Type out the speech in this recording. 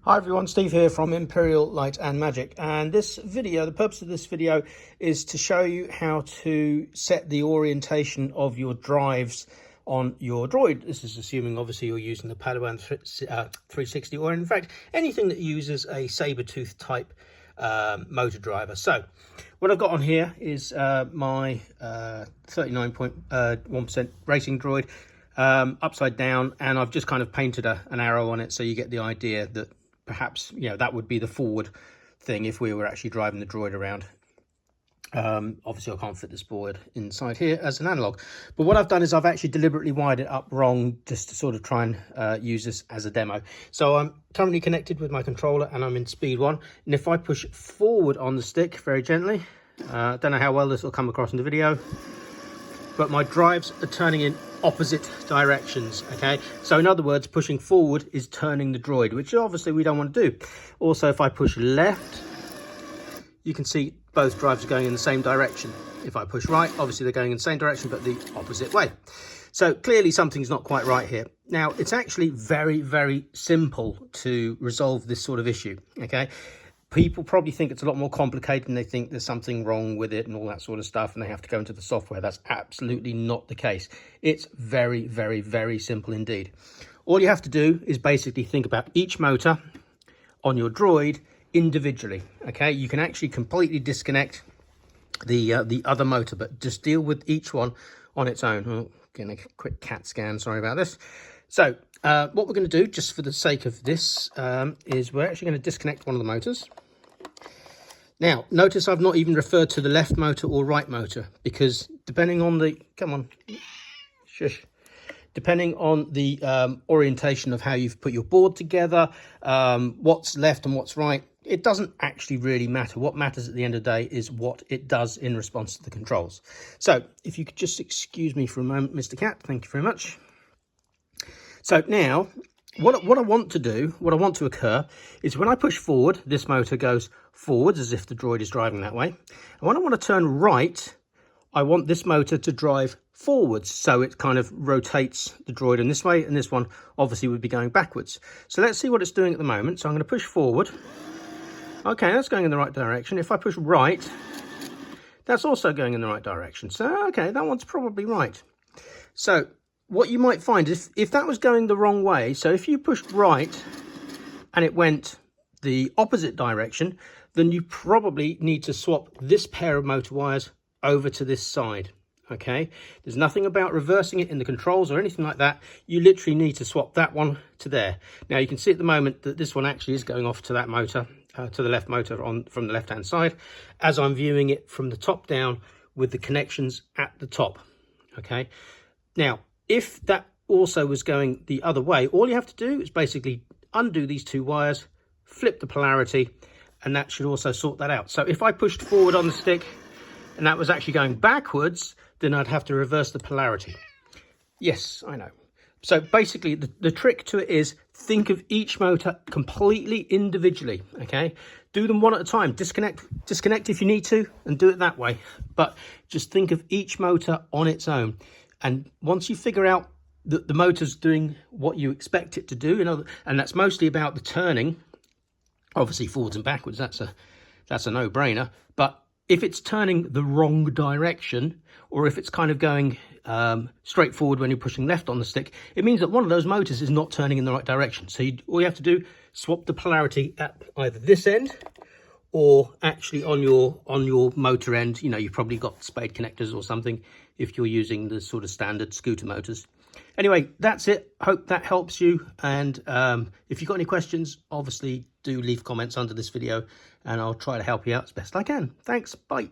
Hi everyone, Steve here from Imperial Light and Magic, and this video, the purpose of this video is to show you how to set the orientation of your drives on your droid. This is assuming obviously you're using the Padawan 360, or in fact anything that uses a saber-tooth type motor driver. So what I've got on here is my 39.1% racing droid upside down, and I've just kind of painted an arrow on it so you get the idea that perhaps, you know, that would be the forward thing if we were actually driving the droid around. Obviously I can't fit this board inside here as an analog, but what I've done is I've actually deliberately wired it up wrong just to sort of try and use this as a demo. So I'm currently connected with my controller and I'm in speed 1, and if I push forward on the stick very gently, don't know how well this will come across in the video, but my drives are turning in opposite directions. Okay, so in other words, pushing forward is turning the droid, which obviously we don't want to do. Also, if I push left, you can see both drives are going in the same direction. If I push right, obviously they're going in the same direction but the opposite way. So clearly something's not quite right here. Now, it's actually very, very simple to resolve this sort of issue. Okay, people probably think it's a lot more complicated and they think there's something wrong with it and all that sort of stuff, and they have to go into the software. That's absolutely not the case. It's very, very, very simple indeed. All you have to do is basically think about each motor on your droid individually. Okay, you can actually completely disconnect the other motor, but just deal with each one on its own. Oh, getting a quick CAT scan, sorry about this. So what we're going to do, just for the sake of this, is we're actually going to disconnect one of the motors. Now, notice I've not even referred to the left motor or right motor, because depending on the, depending on the orientation of how you've put your board together, what's left and what's right, it doesn't actually really matter. What matters at the end of the day is what it does in response to the controls. So if you could just excuse me for a moment, Mr. Cat, thank you very much. So now, what I want to do, what I want to occur, is when I push forward, this motor goes forwards as if the droid is driving that way. And when I want to turn right, I want this motor to drive forwards, so it kind of rotates the droid in this way, and this one obviously would be going backwards. So let's see what it's doing at the moment. So I'm going to push forward. Okay, that's going in the right direction. If I push right, that's also going in the right direction. So, okay, that one's probably right. So what you might find is if that was going the wrong way, so if you pushed right and it went the opposite direction, then you probably need to swap this pair of motor wires over to this side. Okay, there's nothing about reversing it in the controls or anything like that. You literally need to swap that one to there. Now you can see at the moment that this one actually is going off to that motor, to the left motor from the left hand side, as I'm viewing it from the top down with the connections at the top. Okay, now if that also was going the other way, all you have to do is basically undo these two wires, flip the polarity, and that should also sort that out. So if I pushed forward on the stick and that was actually going backwards, then I'd have to reverse the polarity. Yes, I know. So basically the trick to it is think of each motor completely individually. Okay, do them one at a time. Disconnect if you need to, and do it that way, but just think of each motor on its own. And once you figure out that the motor's doing what you expect it to do, you know, and that's mostly about the turning, obviously forwards and backwards, that's a no-brainer. But if it's turning the wrong direction, or if it's kind of going straight forward when you're pushing left on the stick, it means that one of those motors is not turning in the right direction. So all you have to do, swap the polarity at either this end or actually on your motor end. You know, you've probably got spade connectors or something if you're using the sort of standard scooter motors. Anyway, that's it. Hope that helps you. And if you've got any questions, obviously do leave comments under this video and I'll try to help you out as best I can. Thanks. Bye.